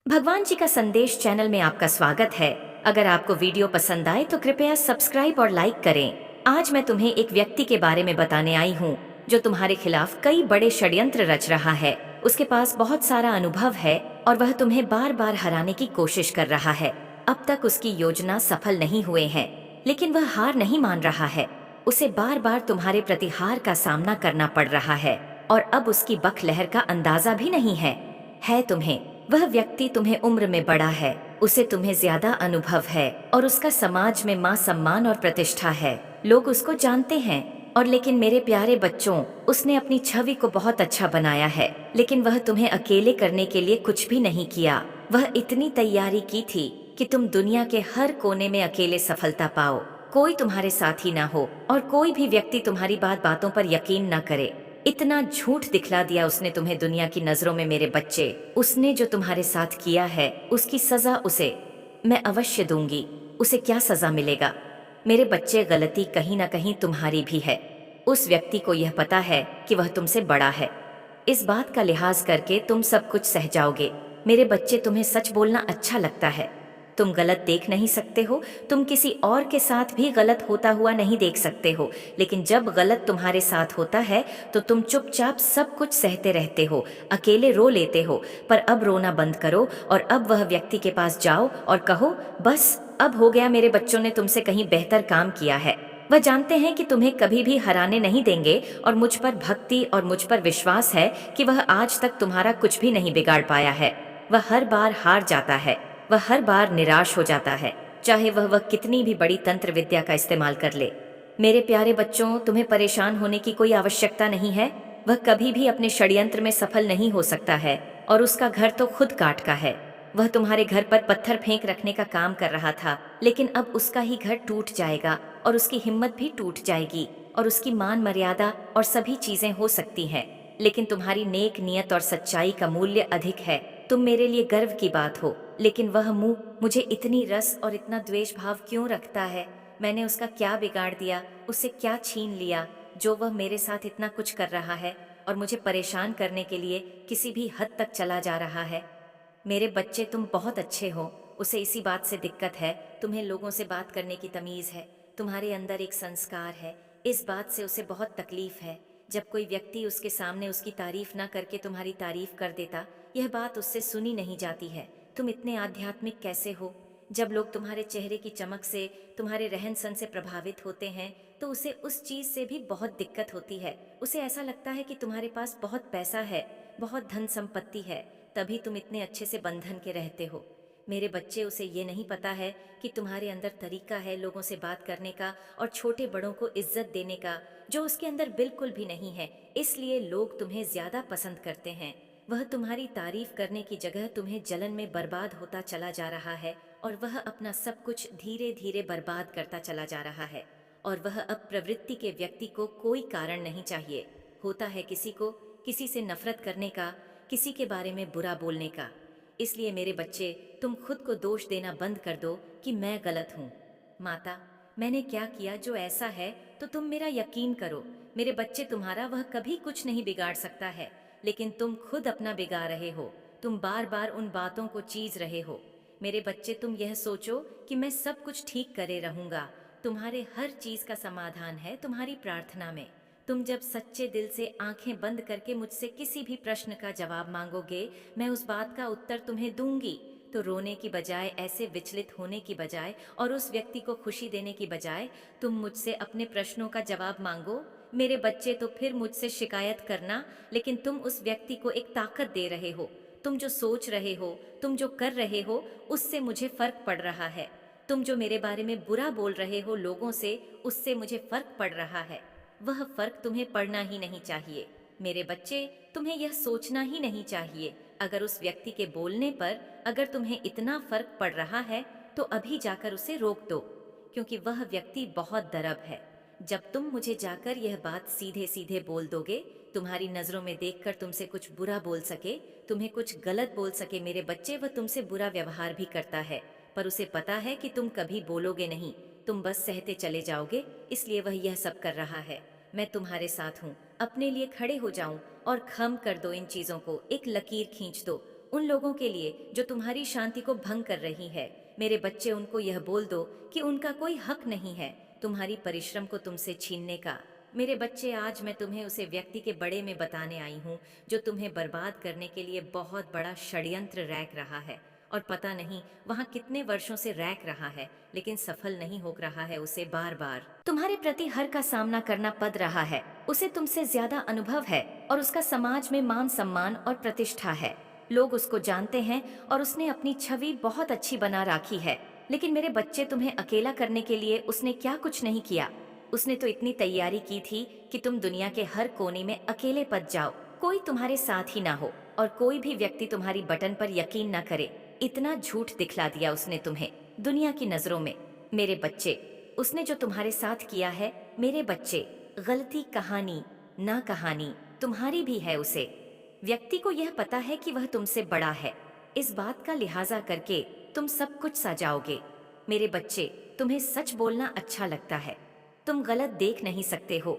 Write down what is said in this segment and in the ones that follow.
भगवान जी का संदेश चैनल में आपका स्वागत है। अगर आपको वीडियो पसंद आए तो कृपया सब्सक्राइब और लाइक करें। आज मैं तुम्हें एक व्यक्ति के बारे में बताने आई हूँ जो तुम्हारे खिलाफ कई बड़े षड्यंत्र रच रहा है। उसके पास बहुत सारा अनुभव है और वह तुम्हें बार बार हराने की कोशिश कर रहा है। अब तक उसकी योजना सफल नहीं हुए हैं, लेकिन वह हार नहीं मान रहा है। उसे बार बार तुम्हारे प्रतिहार का सामना करना पड़ रहा है और अब उसकी बखलहर का अंदाजा भी नहीं है तुम्हें। वह व्यक्ति तुम्हें उम्र में बड़ा है, उसे तुम्हें ज्यादा अनुभव है और उसका समाज में मान सम्मान और प्रतिष्ठा है। लोग उसको जानते हैं। और लेकिन मेरे प्यारे बच्चों, उसने अपनी छवि को बहुत अच्छा बनाया है, लेकिन वह तुम्हें अकेले करने के लिए कुछ भी नहीं किया। वह इतनी तैयारी की थी कि तुम दुनिया के हर कोने में अकेले सफलता पाओ, कोई तुम्हारे साथी ना हो और कोई भी व्यक्ति तुम्हारी बातों पर यकीन ना करे। इतना झूठ दिखला दिया उसने तुम्हें दुनिया की नजरों में मेरे बच्चे। उसने जो तुम्हारे साथ किया है उसकी सजा उसे मैं अवश्य दूंगी। उसे क्या सजा मिलेगा? मेरे बच्चे, गलती कहीं ना कहीं तुम्हारी भी है। उस व्यक्ति को यह पता है कि वह तुमसे बड़ा है। इस बात का लिहाज करके तुम सब कुछ सह जाओगे। मेरे बच्चे, तुम्हें सच बोलना अच्छा लगता है। तुम गलत देख नहीं सकते हो, तुम किसी और के साथ भी गलत होता हुआ नहीं देख सकते हो, लेकिन जब गलत तुम्हारे साथ होता है तो तुम चुपचाप सब कुछ सहते रहते हो, अकेले रो लेते हो। पर अब रोना बंद करो और अब वह व्यक्ति के पास जाओ और कहो, बस अब हो गया, मेरे बच्चों ने तुमसे कहीं बेहतर काम किया है। वह जानते हैं कि तुम्हें कभी भी हराने नहीं देंगे और मुझ पर भक्ति और मुझ पर विश्वास है कि वह आज तक तुम्हारा कुछ भी नहीं बिगाड़ पाया है। वह हर बार हार जाता है, वह हर बार निराश हो जाता है, चाहे वह कितनी भी बड़ी तंत्र विद्या का इस्तेमाल कर ले। मेरे प्यारे बच्चों, तुम्हें परेशान होने की कोई आवश्यकता नहीं है। वह कभी भी अपने षड्यंत्र में सफल नहीं हो सकता है और उसका घर तो खुद काट का है। वह तुम्हारे घर पर पत्थर फेंक रखने का काम कर रहा था, लेकिन अब उसका ही घर टूट जाएगा और उसकी हिम्मत भी टूट जाएगी और उसकी मान मर्यादा और सभी चीजें हो सकती हैं, लेकिन तुम्हारी नेक नियत और सच्चाई का मूल्य अधिक है। तुम मेरे लिए गर्व की बात हो, लेकिन वह मुंह मुझे इतनी रस और इतना द्वेष भाव क्यों रखता है? मैंने उसका क्या बिगाड़ दिया, उससे क्या छीन लिया जो वह मेरे साथ इतना कुछ कर रहा है और मुझे परेशान करने के लिए किसी भी हद तक चला जा रहा है? मेरे बच्चे, तुम बहुत अच्छे हो। उसे इसी बात से दिक्कत है, तुम्हें लोगों से बात करने की तमीज है, तुम्हारे अंदर एक संस्कार है, इस बात से उसे बहुत तकलीफ है। जब कोई व्यक्ति उसके सामने उसकी तारीफ ना करके तुम्हारी तारीफ कर देता, यह बात उससे सुनी नहीं जाती है। तुम इतने आध्यात्मिक कैसे हो? जब लोग तुम्हारे चेहरे की चमक से, तुम्हारे रहन सहन से प्रभावित होते हैं तो उसे उस चीज से भी बहुत दिक्कत होती है। उसे ऐसा लगता है कि तुम्हारे पास बहुत पैसा है, बहुत धन संपत्ति है, तभी तुम इतने अच्छे से बंधन के रहते हो। मेरे बच्चे, उसे ये नहीं पता है कि तुम्हारे अंदर तरीका है लोगों से बात करने का और छोटे बड़ों को इज्जत देने का, जो उसके अंदर बिल्कुल भी नहीं है। इसलिए लोग तुम्हें ज्यादा पसंद करते हैं। वह तुम्हारी तारीफ करने की जगह तुम्हें जलन में बर्बाद होता चला जा रहा है और वह अपना सब कुछ धीरे धीरे बर्बाद करता चला जा रहा है। और वह अब प्रवृत्ति के व्यक्ति को कोई कारण नहीं चाहिए होता है किसी को किसी से नफरत करने का, किसी के बारे में बुरा बोलने का। इसलिए मेरे बच्चे, तुम खुद को दोष देना बंद कर दो कि मैं गलत हूँ। माता, मैंने क्या किया जो ऐसा है? तो तुम मेरा यकीन करो मेरे बच्चे, तुम्हारा वह कभी कुछ नहीं बिगाड़ सकता है, लेकिन तुम खुद अपना बिगाड़ रहे हो। तुम बार बार उन बातों को चीज रहे हो। मेरे बच्चे, तुम यह सोचो कि मैं सब कुछ ठीक करे रहूंगा। तुम्हारे हर चीज का समाधान है तुम्हारी प्रार्थना में। तुम जब सच्चे दिल से आंखें बंद करके मुझसे किसी भी प्रश्न का जवाब मांगोगे, मैं उस बात का उत्तर तुम्हें दूंगी। तो रोने की बजाय, ऐसे विचलित होने की बजाय और उस व्यक्ति को खुशी देने की बजाय तुम मुझसे अपने प्रश्नों का जवाब मांगो। मेरे बच्चे, तो फिर मुझसे शिकायत करना, लेकिन तुम उस व्यक्ति को एक ताकत दे रहे हो। तुम जो सोच रहे हो, तुम जो कर रहे हो, उससे मुझे फर्क पड़ रहा है। तुम जो मेरे बारे में बुरा बोल रहे हो लोगों से, उससे मुझे फर्क पड़ रहा है। वह फर्क तुम्हें पड़ना ही नहीं चाहिए। मेरे बच्चे, तुम्हें यह सोचना ही नहीं चाहिए। अगर उस व्यक्ति के बोलने पर अगर तुम्हें इतना फर्क पड़ रहा है तो अभी जाकर उसे रोक दो, क्योंकि वह व्यक्ति बहुत दरब है। जब तुम मुझे जाकर यह बात सीधे सीधे बोल दोगे, तुम्हारी नजरों में देखकर तुमसे कुछ बुरा बोल सके, तुम्हें कुछ गलत बोल सके, मेरे बच्चे, वह तुमसे बुरा व्यवहार भी करता है, पर उसे पता है कि तुम कभी बोलोगे नहीं, तुम बस सहते चले जाओगे, इसलिए वह यह सब कर रहा है। मैं तुम्हारे साथ हूँ, अपने लिए खड़े हो जाऊं और खम कर दो इन चीजों को, एक लकीर खींच दो। उन लोगों के लिए जो तुम्हारी शांति को भंग कर रही है। मेरे बच्चे, उनको यह बोल दो कि उनका कोई हक नहीं है तुम्हारी परिश्रम को तुमसे छीनने का। मेरे बच्चे, आज मैं तुम्हें उसे व्यक्ति के बड़े में बताने आई हूँ जो तुम्हें बर्बाद करने के लिए बहुत बड़ा षड्यंत्र रैक रहा है। और पता नहीं वहाँ कितने वर्षों से रैक रहा है, लेकिन सफल नहीं हो रहा है। उसे बार बार तुम्हारे प्रति हर का सामना करना पड़ रहा है। उसे तुमसे ज्यादा अनुभव है और उसका समाज में मान सम्मान और प्रतिष्ठा है। लोग उसको जानते हैं और उसने अपनी छवि बहुत अच्छी बना रखी है। लेकिन मेरे बच्चे, तुम्हें अकेला करने के लिए उसने क्या कुछ नहीं किया। उसने तो इतनी तैयारी की थी कि तुम दुनिया के हर कोने में अकेले पद जाओ, कोई तुम्हारे साथ ही ना हो और कोई भी व्यक्ति तुम्हारी बटन पर यकीन ना करे। इतना झूठ दिखला दिया उसने तुम्हें दुनिया की नजरों में। मेरे बच्चे, उसने जो तुम्हारे साथ किया है, मेरे बच्चे, गलती कहानी ना कहानी तुम्हारी भी है। उसे व्यक्ति को यह पता है कि वह तुमसे बड़ा है। इस बात का लिहाजा करके तुम सब कुछ सजाओगे। मेरे बच्चे, तुम्हें सच बोलना अच्छा लगता है। तुम गलत देख नहीं सकते हो।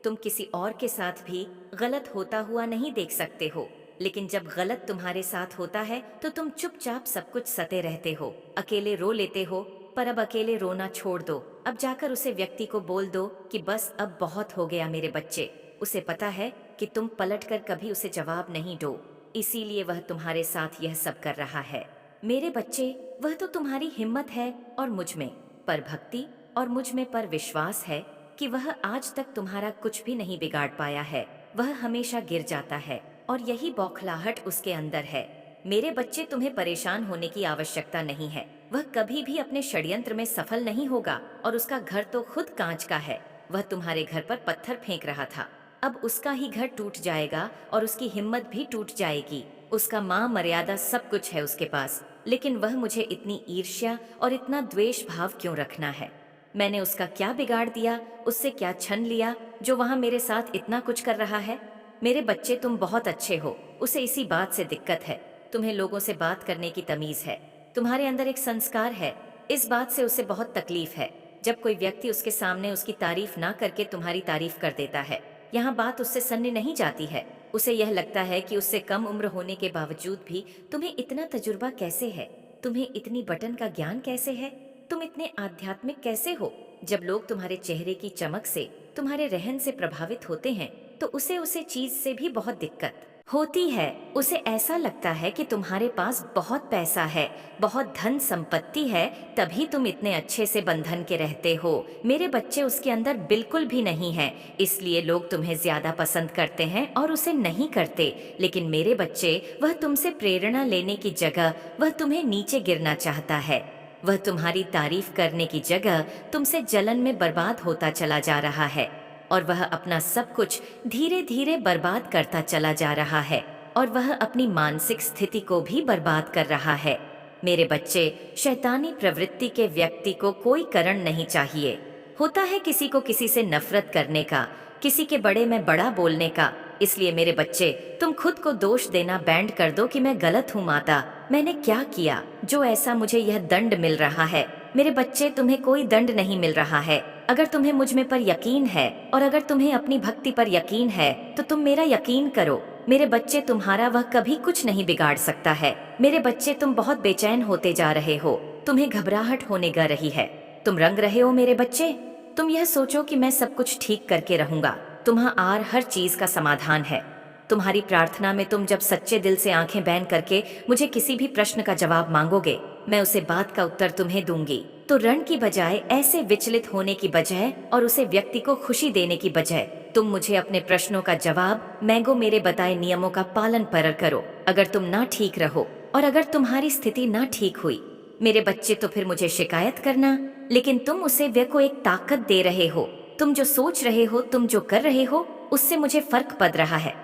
तुम किसी और के साथ भी गलत होता हुआ नहीं देख सकते हो, लेकिन जब गलत तुम्हारे साथ होता है तो तुम चुपचाप सब कुछ सते रहते हो, अकेले रो लेते हो। पर अब अकेले रोना छोड़ दो। अब जाकर उसे व्यक्ति को बोल दो कि बस अब बहुत हो गया। मेरे बच्चे, उसे पता है कि तुम पलटकर कभी उसे जवाब नहीं दो, इसीलिए वह तुम्हारे साथ यह सब कर रहा है। मेरे बच्चे, वह तो तुम्हारी हिम्मत है और मुझ में पर भक्ति और मुझ में पर विश्वास है कि वह आज तक तुम्हारा कुछ भी नहीं बिगाड़ पाया है। वह हमेशा गिर जाता है और यही बौखलाहट उसके अंदर है। मेरे बच्चे, तुम्हें परेशान होने की आवश्यकता नहीं है। वह कभी भी अपने षड्यंत्र में सफल नहीं होगा और उसका घर तो खुद कांच का है। वह तुम्हारे घर पर पत्थर फेंक रहा था, अब उसका ही घर टूट जाएगा और उसकी हिम्मत भी टूट जाएगी। उसका माँ मर्यादा सब कुछ है उसके पास, लेकिन वह मुझे इतनी ईर्ष्या और इतना द्वेष भाव क्यों रखना है। मैंने उसका क्या बिगाड़ दिया, उससे क्या छन लिया जो वहाँ मेरे साथ इतना कुछ कर रहा है। मेरे बच्चे, तुम बहुत अच्छे हो। उसे इसी बात से दिक्कत है, तुम्हें लोगों से बात करने की तमीज है, तुम्हारे अंदर एक संस्कार है। इस बात से उसे बहुत तकलीफ है जब कोई व्यक्ति उसके सामने उसकी तारीफ ना करके तुम्हारी तारीफ कर देता है। यहाँ बात उससे सन्नी नहीं जाती है। उसे यह लगता है कि उससे कम उम्र होने के बावजूद भी तुम्हें इतना तजुर्बा कैसे है, तुम्हें इतनी बटन का ज्ञान कैसे है, तुम इतने आध्यात्मिक कैसे हो। जब लोग तुम्हारे चेहरे की चमक से, तुम्हारे रहन से प्रभावित होते हैं तो उसे चीज से भी बहुत दिक्कत होती है। उसे ऐसा लगता है कि तुम्हारे पास बहुत पैसा है, बहुत धन संपत्ति है, तभी तुम इतने अच्छे से बंधन के रहते हो। मेरे बच्चे, उसके अंदर बिल्कुल भी नहीं है, इसलिए लोग तुम्हें ज्यादा पसंद करते हैं और उसे नहीं करते। लेकिन मेरे बच्चे, वह तुमसे प्रेरणा लेने की जगह वह तुम्हें नीचे गिरना चाहता है। वह तुम्हारी तारीफ करने की जगह तुमसे जलन में बर्बाद होता चला जा रहा है और वह अपना सब कुछ धीरे धीरे बर्बाद करता चला जा रहा है और वह अपनी मानसिक स्थिति को भी बर्बाद कर रहा है। मेरे बच्चे, शैतानी प्रवृत्ति के व्यक्ति को कोई कारण नहीं चाहिए होता है किसी को किसी से नफरत करने का, किसी के बड़े में बड़ा बोलने का। इसलिए मेरे बच्चे, तुम खुद को दोष देना बैंड कर दो कि मैं गलत हूँ माता, मैंने क्या किया जो ऐसा मुझे यह दंड मिल रहा है। मेरे बच्चे, तुम्हें कोई दंड नहीं मिल रहा है। अगर तुम्हें मुझ में पर यकीन है और अगर तुम्हें अपनी भक्ति पर यकीन है तो तुम मेरा यकीन करो। मेरे बच्चे, तुम्हारा वह कभी कुछ नहीं बिगाड़ सकता है। मेरे बच्चे, तुम बहुत बेचैन होते जा रहे हो, तुम्हें घबराहट होने गा रही है, तुम रंग रहे हो। मेरे बच्चे, तुम यह सोचो कि मैं सब कुछ ठीक करके रहूंगा, तुम्हारा हर चीज का समाधान है। तुम्हारी प्रार्थना में तुम जब सच्चे दिल से आंखें बैन करके मुझे किसी भी प्रश्न का जवाब मांगोगे, मैं उसे बात का उत्तर तुम्हें दूंगी। तो रण की बजाय, ऐसे विचलित होने की बजाय और उसे व्यक्ति को खुशी देने की बजाय, तुम मुझे अपने प्रश्नों का जवाब मैंगो मेरे बताए नियमों का पालन पर करो। अगर तुम ना ठीक रहो और अगर तुम्हारी स्थिति ना ठीक हुई मेरे बच्चे, तो फिर मुझे शिकायत करना। लेकिन तुम उसे व्यक्ति को एक ताकत दे रहे हो। तुम जो सोच रहे हो, तुम जो कर रहे हो, उससे मुझे फर्क पड़ रहा है।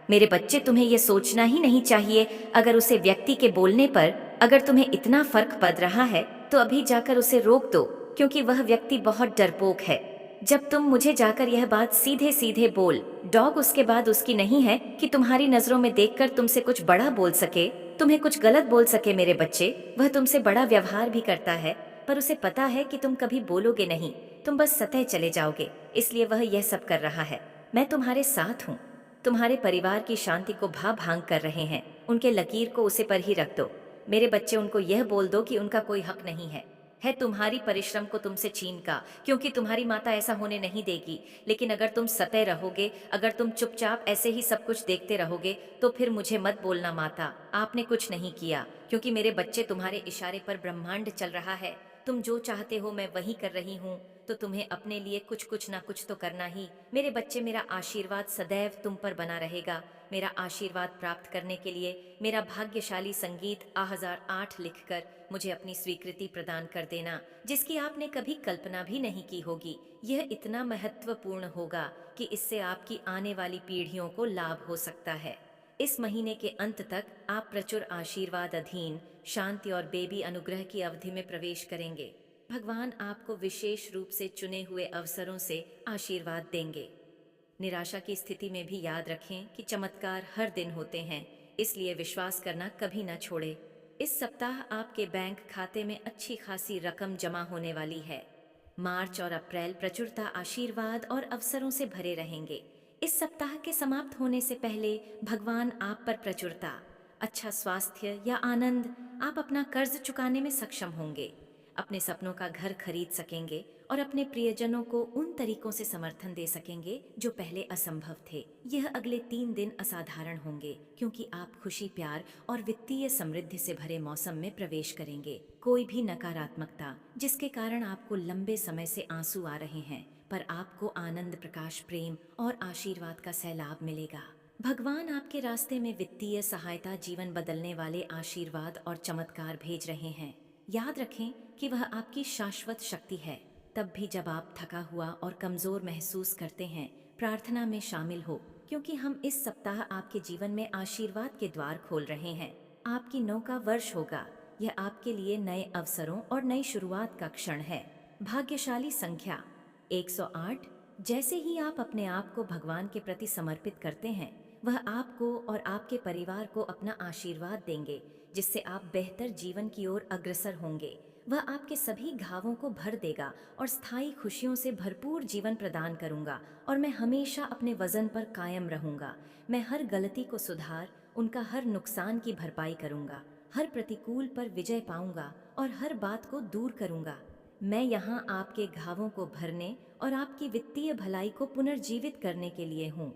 मेरे बच्चे, तुम्हें यह सोचना ही नहीं चाहिए। अगर उसे व्यक्ति के बोलने पर अगर तुम्हें इतना फर्क पड़ रहा है तो अभी जाकर उसे रोक दो, क्योंकि वह व्यक्ति बहुत डरपोक है। जब तुम मुझे जाकर यह बात सीधे सीधे बोल डॉग, उसके बाद उसकी नहीं है कि तुम्हारी नजरों में देखकर तुमसे कुछ बड़ा बोल सके, तुम्हें कुछ गलत बोल सके। मेरे बच्चे, वह तुमसे बड़ा व्यवहार भी करता है, पर उसे पता है कि तुम कभी बोलोगे नहीं, तुम बस सतह चले जाओगे, इसलिए वह यह सब कर रहा है। मैं तुम्हारे साथ हूँ, तुम्हारे परिवार की शांति को भा भांग कर रहे हैं उनके लकीर को उसे पर ही रख दो। मेरे बच्चे, उनको यह बोल दो कि उनका कोई हक नहीं है तुम्हारी परिश्रम को तुमसे छीन का, क्योंकि तुम्हारी माता ऐसा होने नहीं देगी। लेकिन अगर तुम सतय रहोगे, अगर तुम चुपचाप ऐसे ही सब कुछ देखते रहोगे, तो फिर मुझे मत बोलना माता आपने कुछ नहीं किया, क्योंकि मेरे बच्चे, तुम्हारे इशारे पर ब्रह्मांड चल रहा है। तुम जो चाहते हो मैं वही कर रही हूँ, तो तुम्हें अपने लिए कुछ कुछ ना कुछ तो करना ही। मेरे बच्चे, मेरा आशीर्वाद सदैव तुम पर बना रहेगा। मेरा आशीर्वाद प्राप्त करने के लिए मेरा भाग्यशाली संगीत A1008 लिखकर मुझे अपनी स्वीकृति प्रदान कर देना, जिसकी आपने कभी कल्पना भी नहीं की होगी। यह इतना महत्वपूर्ण होगा कि इससे आपकी आने वाली पीढ़ियों को लाभ हो सकता है। इस महीने के अंत तक आप प्रचुर आशीर्वाद, अधीन शांति और बेबी अनुग्रह की अवधि में प्रवेश करेंगे। भगवान आपको विशेष रूप से चुने हुए अवसरों से आशीर्वाद देंगे। निराशा की स्थिति में भी याद रखें कि चमत्कार हर दिन होते हैं, इसलिए विश्वास करना कभी न छोड़े। इस सप्ताह आपके बैंक खाते में अच्छी खासी रकम जमा होने वाली है। मार्च और अप्रैल प्रचुरता, आशीर्वाद और अवसरों से भरे रहेंगे। इस सप्ताह के समाप्त होने से पहले भगवान आप पर प्रचुरता, अच्छा स्वास्थ्य या आनंद, आप अपना कर्ज चुकाने में सक्षम होंगे, अपने सपनों का घर खरीद सकेंगे और अपने प्रियजनों को उन तरीकों से समर्थन दे सकेंगे जो पहले असंभव थे। यह अगले 3 दिन असाधारण होंगे, क्योंकि आप खुशी, प्यार और वित्तीय समृद्धि से भरे मौसम में प्रवेश करेंगे। कोई भी नकारात्मकता जिसके कारण आपको लंबे समय से आंसू आ रहे हैं, पर आपको आनंद, प्रकाश, प्रेम और आशीर्वाद का सैलाब मिलेगा। भगवान आपके रास्ते में वित्तीय सहायता, जीवन बदलने वाले आशीर्वाद और चमत्कार भेज रहे हैं। याद रखें कि वह आपकी शाश्वत शक्ति है। तब भी जब आप थका हुआ और कमजोर महसूस करते हैं, प्रार्थना में शामिल हो, क्योंकि हम इस सप्ताह आपके जीवन में आशीर्वाद के द्वार खोल रहे हैं। आपकी नौका वर्ष होगा। यह आपके लिए नए अवसरों और नई शुरुआत का क्षण है। भाग्यशाली संख्या 108। जैसे ही आप अपने आप को भगवान के प्रति समर्पित करते हैं, वह आपको और आपके परिवार को अपना आशीर्वाद देंगे, जिससे आप बेहतर जीवन की ओर अग्रसर होंगे। वह आपके सभी घावों को भर देगा और स्थायी खुशियों से भरपूर जीवन प्रदान करूंगा, और मैं हमेशा अपने वजन पर कायम रहूंगा। मैं हर गलती को सुधार, उनका हर नुकसान की भरपाई करूंगा, हर प्रतिकूल पर विजय पाऊंगा और हर बात को दूर करूंगा। मैं यहाँ आपके घावों को भरने और आपकी वित्तीय भलाई को पुनर्जीवित करने के लिए हूँ।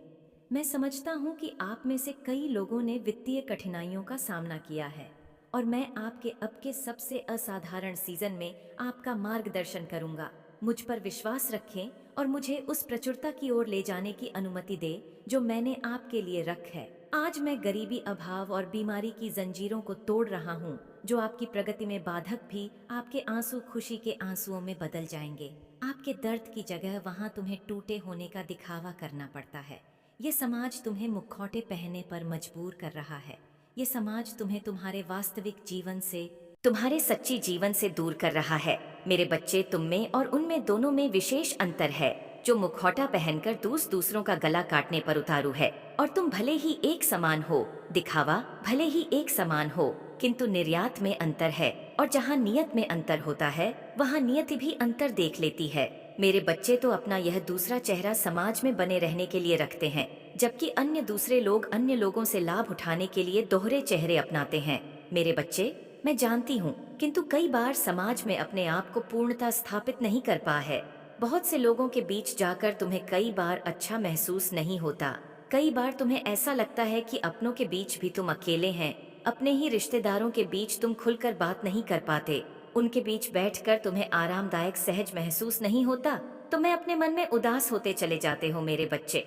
मैं समझता हूँ कि आप में से कई लोगों ने वित्तीय कठिनाइयों का सामना किया है, और मैं आपके अब के सबसे असाधारण सीजन में आपका मार्गदर्शन करूंगा। मुझ पर विश्वास रखें और मुझे उस प्रचुरता की ओर ले जाने की अनुमति दे जो मैंने आपके लिए रख है। आज मैं गरीबी, अभाव और बीमारी की जंजीरों को तोड़ रहा हूँ, जो आपकी प्रगति में बाधक भी आपके आंसू खुशी के आंसुओं में बदल जाएंगे। आपके दर्द की जगह वहाँ तुम्हें टूटे होने का दिखावा करना पड़ता है। ये समाज तुम्हें मुखौटे पहनने पर मजबूर कर रहा है। ये समाज तुम्हें तुम्हारे वास्तविक जीवन से, तुम्हारे सच्ची जीवन से दूर कर रहा है। मेरे बच्चे, तुम में और उनमें दोनों में विशेष अंतर है। जो मुखौटा पहनकर दूसरों का गला काटने पर उतारू है, और तुम भले ही एक समान हो, दिखावा भले ही एक समान हो, किंतु निर्यात में अंतर है। और जहाँ नियत में अंतर होता है, वहाँ नियति भी अंतर देख लेती है। मेरे बच्चे तो अपना यह दूसरा चेहरा समाज में बने रहने के लिए रखते हैं, जबकि अन्य दूसरे लोग अन्य लोगों से लाभ उठाने के लिए दोहरे चेहरे अपनाते हैं। मेरे बच्चे, मैं जानती हूँ, किंतु कई बार समाज में अपने आप को पूर्णतः स्थापित नहीं कर पा है। बहुत से लोगों के बीच जाकर तुम्हें कई बार अच्छा महसूस नहीं होता। कई बार तुम्हें ऐसा लगता है कि अपनों के बीच भी तुम अकेले हैं। अपने ही रिश्तेदारों के बीच तुम खुलकर बात नहीं कर पाते। उनके बीच बैठकर तुम्हें आरामदायक, सहज महसूस नहीं होता। तो मैं अपने मन में उदास होते चले जाते हो मेरे बच्चे।